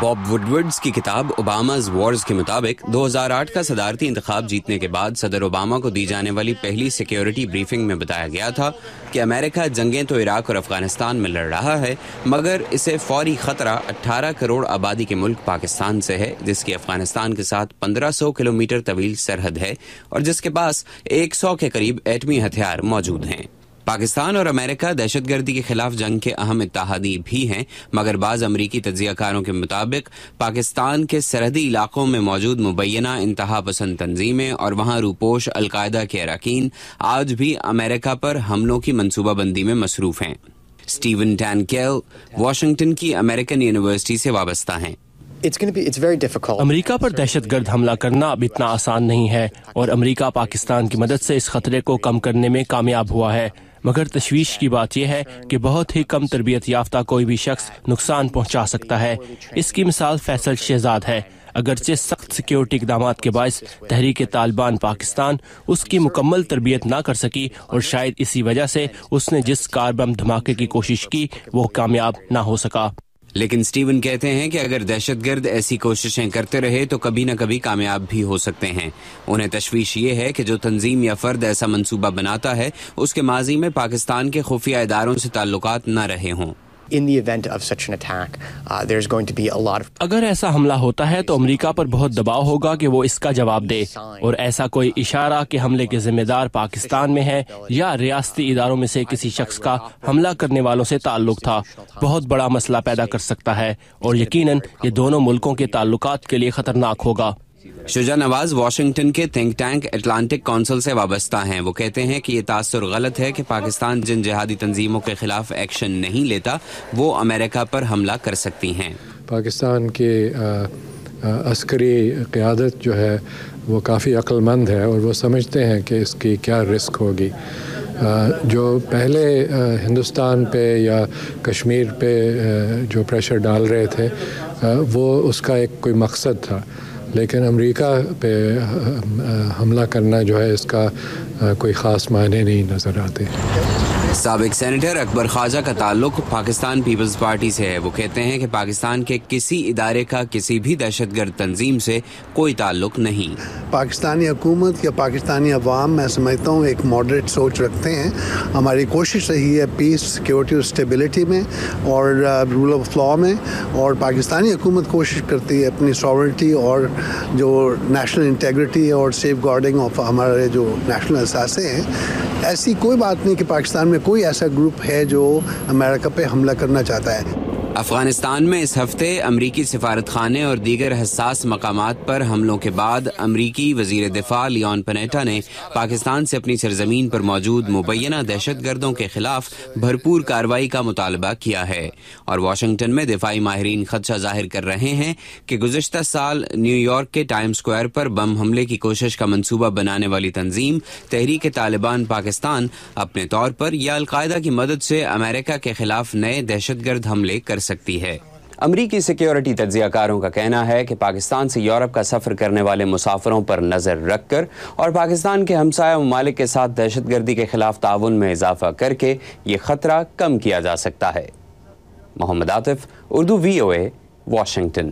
باب وڈورڈز کی کتاب اوباماز وارز کے مطابق 2008 کا صدارتی انتخاب جیتنے کے بعد صدر اوباما کو دی جانے والی پہلی سیکیورٹی بریفنگ میں بتایا گیا تھا کہ امریکہ جنگیں تو عراق اور افغانستان میں لڑ رہا ہے، مگر اسے فوری خطرہ 18 کروڑ آبادی کے ملک پاکستان سے ہے، جس کی افغانستان کے ساتھ 1500 کلومیٹر طویل سرحد ہے اور جس کے پاس 100 کے قریب ایٹمی ہتھیار موجود ہیں۔ پاکستان اور امریکہ دہشت گردی کے خلاف جنگ کے اہم اتحادی بھی ہیں، مگر بعض امریکی تجزیہ کاروں کے مطابق پاکستان کے سرحدی علاقوں میں موجود مبینہ انتہا پسند تنظیمیں اور وہاں روپوش القاعدہ کے اراکین آج بھی امریکہ پر حملوں کی منصوبہ بندی میں مصروف ہیں۔ اسٹیون ٹانکیل واشنگٹن کی امریکن یونیورسٹی سے وابستہ ہیں۔ امریکہ پر دہشت گرد حملہ کرنا اب اتنا آسان نہیں ہے اور امریکہ پاکستان کی مدد سے اس خطرے کو کم کرنے میں کامیاب ہوا ہے، مگر تشویش کی بات یہ ہے کہ بہت ہی کم تربیت یافتہ کوئی بھی شخص نقصان پہنچا سکتا ہے۔ اس کی مثال فیصل شہزاد ہے۔ اگرچہ سخت سیکیورٹی اقدامات کے باعث تحریک طالبان پاکستان اس کی مکمل تربیت نہ کر سکی اور شاید اسی وجہ سے اس نے جس کار بم دھماکے کی کوشش کی وہ کامیاب نہ ہو سکا۔ لیکن سٹیون کہتے ہیں کہ اگر دہشت گرد ایسی کوششیں کرتے رہے تو کبھی نہ کبھی کامیاب بھی ہو سکتے ہیں۔ انہیں تشویش یہ ہے کہ جو تنظیم یا فرد ایسا منصوبہ بناتا ہے اس کے ماضی میں پاکستان کے خفیہ اداروں سے تعلقات نہ رہے ہوں۔ اگر ایسا حملہ ہوتا ہے تو امریکہ پر بہت دباؤ ہوگا کہ وہ اس کا جواب دے، اور ایسا کوئی اشارہ کہ حملے کے ذمہ دار پاکستان میں ہے یا ریاستی اداروں میں سے کسی شخص کا حملہ کرنے والوں سے تعلق تھا بہت بڑا مسئلہ پیدا کر سکتا ہے، اور یقیناً یہ دونوں ملکوں کے تعلقات کے لیے خطرناک ہوگا۔ شجاع نواز واشنگٹن کے تھنک ٹینک اٹلانٹک کونسل سے وابستہ ہیں۔ وہ کہتے ہیں کہ یہ تاثر غلط ہے کہ پاکستان جن جہادی تنظیموں کے خلاف ایکشن نہیں لیتا وہ امریکہ پر حملہ کر سکتی ہیں۔ پاکستان کی عسکری قیادت جو ہے وہ کافی عقل مند ہے اور وہ سمجھتے ہیں کہ اس کی کیا رسک ہوگی۔ جو پہلے ہندوستان پہ یا کشمیر پہ جو پریشر ڈال رہے تھے وہ اس کا ایک کوئی مقصد تھا، لیکن امریکہ پہ حملہ کرنا جو ہے اس کا کوئی خاص معنی نہیں نظر آتے۔ سابق سینیٹر اکبر خواجہ کا تعلق پاکستان پیپلز پارٹی سے ہے۔ وہ کہتے ہیں کہ پاکستان کے کسی ادارے کا کسی بھی دہشت گرد تنظیم سے کوئی تعلق نہیں۔ پاکستانی حکومت یا پاکستانی عوام میں سمجھتا ہوں ایک ماڈریٹ سوچ رکھتے ہیں۔ ہماری کوشش رہی ہے پیس، سیکیورٹی اور اسٹیبلٹی میں اور رول آف لاء میں، اور پاکستانی حکومت کوشش کرتی ہے اپنی ساورنٹی اور جو نیشنل انٹیگریٹی اور سیف گارڈنگ آف ہمارے جو نیشنل اثاثے ہیں۔ ایسی کوئی بات نہیں کہ پاکستان میں کوئی ایسا گروپ ہے جو امریکہ پہ حملہ کرنا چاہتا ہے۔ افغانستان میں اس ہفتے امریکی سفارت خانے اور دیگر حساس مقامات پر حملوں کے بعد امریکی وزیر دفاع لیون پنیٹا نے پاکستان سے اپنی سرزمین پر موجود مبینہ دہشت گردوں کے خلاف بھرپور کارروائی کا مطالبہ کیا ہے، اور واشنگٹن میں دفاعی ماہرین خدشہ ظاہر کر رہے ہیں کہ گزشتہ سال نیو یارک کے ٹائم سکوائر پر بم حملے کی کوشش کا منصوبہ بنانے والی تنظیم تحریک طالبان پاکستان اپنے طور پر یا القاعدہ کی مدد سے امریکہ کے خلاف نئے دہشت گرد حملے کر سکتی ہے۔ امریکی سیکیورٹی تجزیہ کاروں کا کہنا ہے کہ پاکستان سے یورپ کا سفر کرنے والے مسافروں پر نظر رکھ کر اور پاکستان کے ہمسایہ ممالک کے ساتھ دہشت گردی کے خلاف تعاون میں اضافہ کر کے یہ خطرہ کم کیا جا سکتا ہے۔ محمد عاطف، اردو VOA، واشنگٹن۔